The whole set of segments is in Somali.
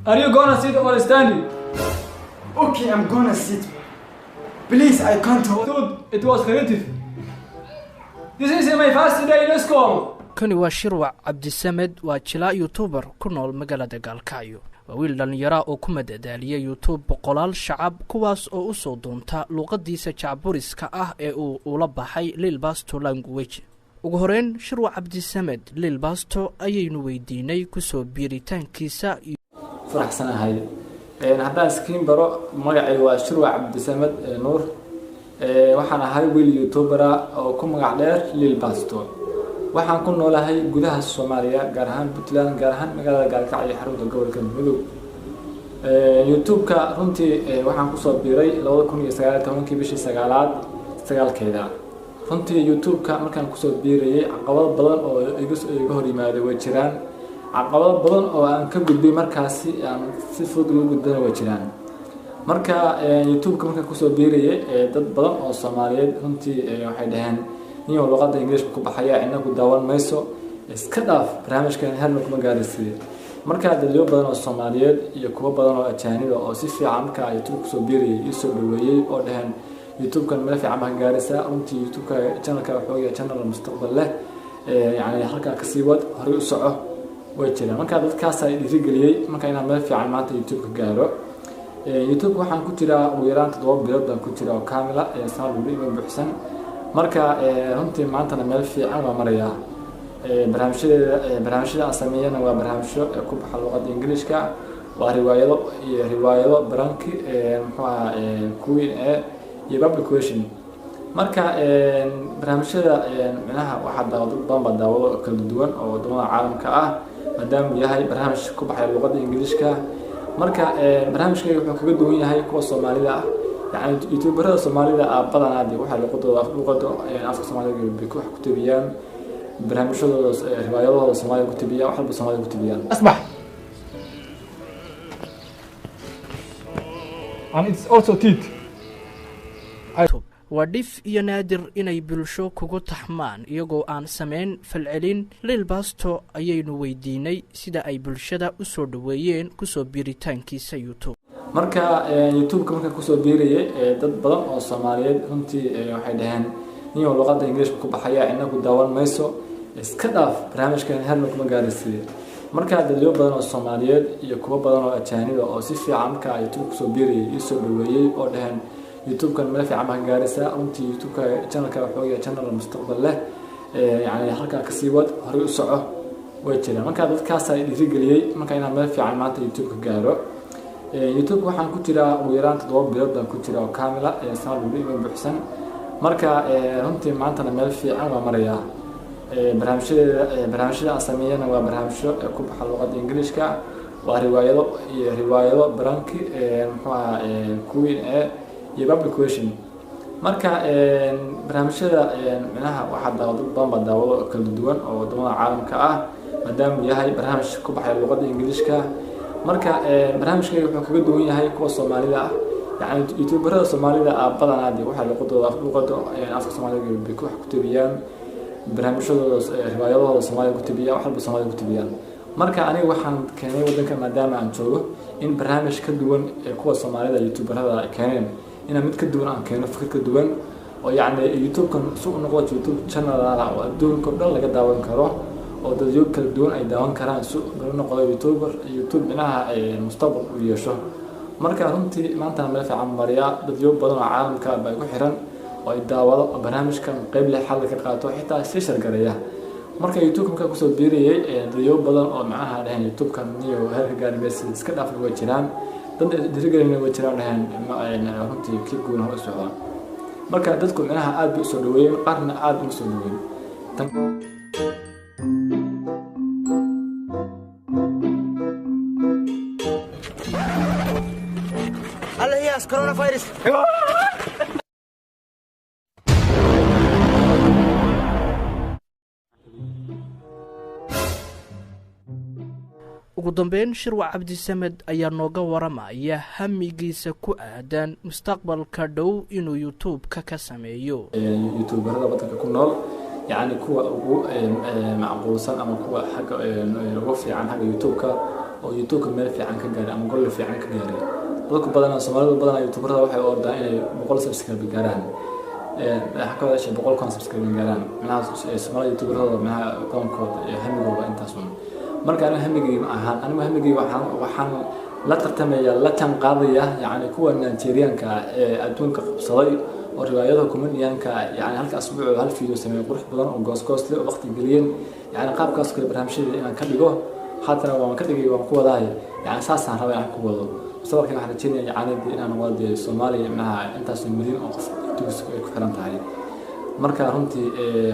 Are you gonna sit or standing? Okay, I'm gonna sit. Please, I can't hold. Dude, it was creative. This is my first day in school. kani waa Shirwac Cabdisamed waa jilaa YouTuber ku nool magaalada Gaalkacyo waa wiil dhalinyaro oo ku madadaaliya YouTube boqolaal shacab kuwaas oo u soo doonta luqadiisa jacburiska ah ee uu ula baxay Lil Basto language ugu horeen Shirwac Cabdisamed Lil Basto ayaynu weydiinay ku soo biiritaankiisa faraxsanahay haddaan iskiin baro magacaygu waa Shirwac Cabdisamed Nuur waxaan ahay wiil YouTuber oo ku magac dheer Lil Basto waxaan ku noolahay gudaha Soomaaliya gaar ahaan Puntland gaar ahaan magaalada Gaalkacyo xarunta gobolka Mudug YouTube-ka runtii waxaan ku soo biiray 2019 bishii 9 runtii YouTube-ka markaan ku soo biirayay caqabado badan oo iga hor yimaaday way jiraan caqabado badan oo aan ka gudbay markaasi aan si fudud ugu gudbay way jiraan marka YouTube-ka markaan ku soo biirayay dad badan oo Soomaaliyeed runtii waxay dhaheen niyo luqadda Ingiriiska ku baxaya inagu daawan mayso iska dhaaf barnaamijkan heerna kuma gaaraysid marka dadyo badan oo Soomaaliyeed iyo kuwa badan oo ajaanib oo si fiican marka YouTube ku soo biirayay soo dhaweeyay oo dhahan YouTube-kan meel fiican ma gaaraysa runtii YouTube-ka channel-ka wuxuu yahay channel mustaqbal leh yani halka ka sii wad hore u soco way jiraan marka dadkaas ay dhiirigeliyay marka inaan meel fiican maanta YouTube-ka gaaro YouTube waxaan ku jiraa ugu yaraan 7 bilood baan ku jiraa oo kaamila sanad waliba buuxsan marka runtii maanta meel fiican waa maraya barnaamijyada aan sameeyana waa barnaamijyo ku baxa luqadda Ingiriiska waa riwaayado baranki muxuu ahaa kuwii iyo publication marka barnaamijyada macnaha waxa daawado kala duwan oo wadamada caalamka ah maadaama yahay barnaamij ku baxay luqadda Ingiriiska marka barnaamijkayga wuxuu kaga duwan yahay kuwa Soomaalida ah يعني يوتيوبرada Soomaalida badanaa waxa luqadda afka Soomaaliga ku tibiyaan barnaamijyadooda riwaayadooda Soomaaliga ku tibiyaan wax walba Soomaaliga ku tibiyaan asbax and it's also teeth wadif iyo naadir inay bulsho kugu taxmaan iyagoo aan sameyn falcelin Lil Basto ayaynu weydiinay sida ay bulshada u soo dhaweeyeen ku soo biiritaankiisa YouTube marka YouTube-ka markaan ku soo biirayay dad badan oo Soomaaliyeed runtii waxay dhaheen niyo luqadda Ingiriiska ku baxaya inagu daawan mayso iska dhaaf barnaamijkan heerna kuma gaaraysid marka dadyo badan oo Soomaaliyeed iyo kuwa badan oo ajaanib oo si fiican marka YouTube ku soo biirayay soo dhaweeyay oo dhaheen YouTube-kan meel fiican ma gaaraysa runtii YouTube-ka channel-ka wuxuu yahay channel mustaqbal leh yani halka ka sii wad hore u soco way jiraan marka dadkaas ay dhiirigeliyay marka inaan meel fiican maanta YouTube-ka gaaro YouTube waxaan ku jiraa ugu yaraan 7 bilood baan ku jiraa oo kaamila sanad waliba buuxsan marka runtii maanta meel fiican waa maraya barnaamijyada aan sameeyana waa barnaamijyo ku baxa luqadda Ingiriiska waa riwaayado baranki muxuu ahaa kuwii iyo publication marka barnaamijyada macnaha waxa daawado kala duwan oo wadamada caalamka ah maadaama yahay barnaamij ku baxay luqadda Ingiriiska marka barnaamijkayga wuxuu kaga duwan yahay kuwa Soomaalida ah yani YouTuberada Soomaalida badanaa waxa luqadda afka Soomaaliga ku tibiyaan barnaamijyadooda riwaayadooda Soomaaliga ku tibiyaan wax walba Soomaaliga ku tibiyaan marka aniga waxaan keenay wadanka maadaama aan joogo in barnaamij ka duwan kuwa Soomaalida YouTuberada ay keeneen in mid ka duwan aan keeno fikir ka duwan oo yani YouTube-kan soo noqdo YouTube channel oo adduunka dhan laga daawan karo oo dadyo kala duwan ay daawan karaan soo noqdo YouTube inaha mustaqbal u yeesho marka runtii maanta meel fiican mariya dadyo badan oo caalamka ay ku xiran oo ay daawado barnaamijkan qayb leh xal ka qaato xitaa si shargareeya marka YouTube-ka ku soo biirayay dadyo badan oo macnaha dhahan YouTube-kan iyo heerka gaaraysa iska dhaaf way jiraan dad dhiirigelin way jiraan dhahan runtii ki guun hor socda marka dadku macnaha aad u soo dhaweeyeen qarna aad u soo dhaweeyeen Alias coronavirus. ugu dambeyn Shirwac Cabdisamed ayaa nooga waramaya hamigiisa ku aadan mustaqbalka dhow inuu YouTube-ka ka sameeyo YouTuberada wadanka ku nool yani kuwa ugu macquulsan ama kuwa xagga ugu fiican xagga YouTube-ka oo YouTube meel fiican ka gaaray ama gol fiican ka gaaray dadku badan Soomaalidu badan YouTuberada waxay ordaan inay 100 subscribe gaaraan waxa ka wada 100 subscribe gaaraan macnaha Soomaalidu YouTuberada macnaha koonkooda hamigooda intaas marka ana hamigii ma ahaan anigu hamigii waxaan la tartamaya la tanqaadaya yani kuwa Nigerianka adduunka qabsaday oo riwaayadaha comedianka yani halka asbuuc hal video sameeyay qurux badan oo goos leh waqti geliyeen yani qaabkaas kale barnaamijyada inaan ka dhigo haddana waan ka dhigay waan ku wadahay yani saasaan rabay inaan ku wado sababkan waxaan rajaynayaa yani inaan wado Soomaaliya macnaha intaas milyan oo qof dugsiga ay ku xiran tahay marka runtii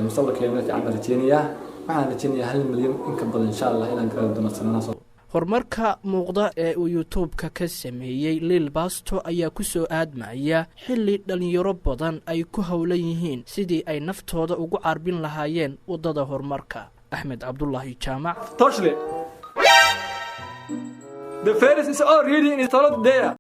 mustaqbalkeena aan rajaynayaa waxaan rajaynayaa 1 milyan in ka badan insha Allah inaan gaaro doono sanadaas horumarka muuqda ee uu YouTube-ka ka sameeyay Lil Basto ayaa ku soo aadmaya xilli dhalinyaro badan ay ku hawlan yihiin sidii ay naftooda ugu carbin lahaayeen wadada horumarka Ahmed Abdullahi Jaamac Toshli The Ferris is already installed there